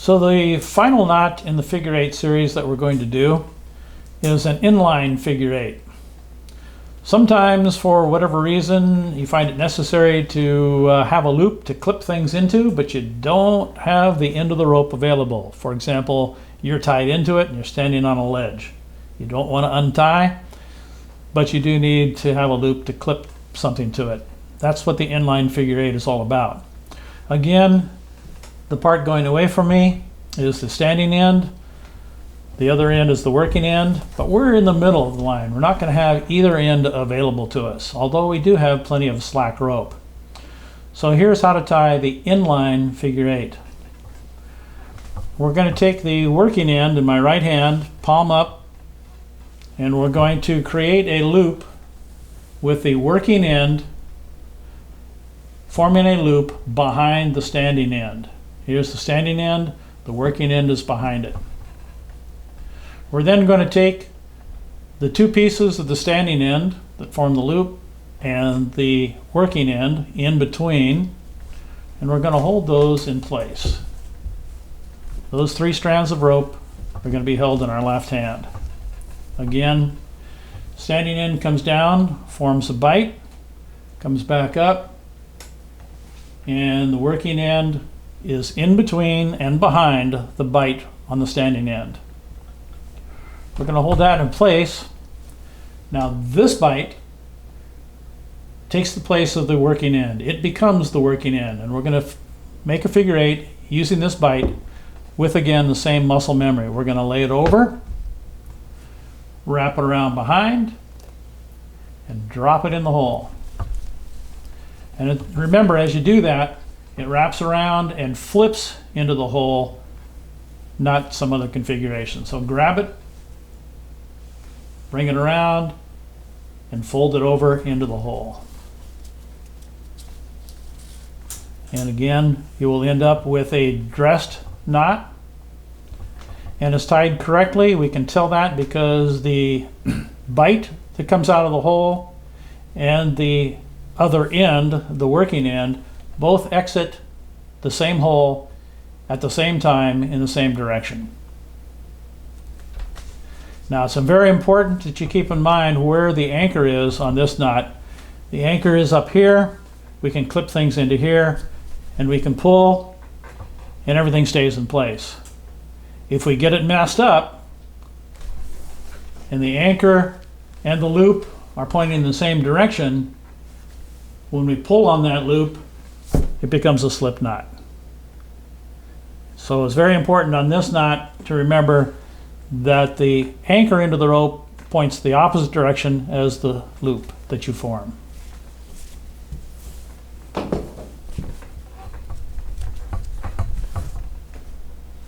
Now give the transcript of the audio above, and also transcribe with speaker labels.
Speaker 1: So the final knot in the figure eight series that we're going to do is an inline figure eight. Sometimes, for whatever reason, you find it necessary to have a loop to clip things into, but you don't have the end of the rope available. For example, you're tied into it and you're standing on a ledge. You don't want to untie, but you do need to have a loop to clip something to it. That's what the inline figure eight is all about. Again, the part going away from me is the standing end. The other end is the working end, but we're in the middle of the line. We're not going to have either end available to us, although we do have plenty of slack rope. So here's how to tie the inline figure eight. We're going to take the working end in my right hand, palm up, and we're going to create a loop with the working end forming a loop behind the standing end. Here's the standing end, the working end is behind it. We're then going to take the two pieces of the standing end that form the loop and the working end in between, and we're going to hold those in place. Those three strands of rope are going to be held in our left hand. Again, standing end comes down, forms a bite, comes back up, and the working end is in between and behind the bite on the standing end. We're going to hold that in place. Now this bite takes the place of the working end. It becomes the working end, and we're going to make a figure eight using this bite with, again, the same muscle memory. We're going to lay it over, wrap it around behind, and drop it in the hole. And remember, as you do that, it wraps around and flips into the hole, not some other configuration. So grab it, bring it around, and fold it over into the hole. And again, you will end up with a dressed knot. And it's tied correctly. We can tell that because the bite that comes out of the hole and the other end, the working end, both exit the same hole at the same time in the same direction. Now, it's very important that you keep in mind where the anchor is on this knot. The anchor is up here. We can clip things into here, and we can pull, and everything stays in place. If we get it messed up, and the anchor and the loop are pointing in the same direction, when we pull on that loop, it becomes a slip knot. So it's very important on this knot to remember that the anchor into the rope points the opposite direction as the loop that you form.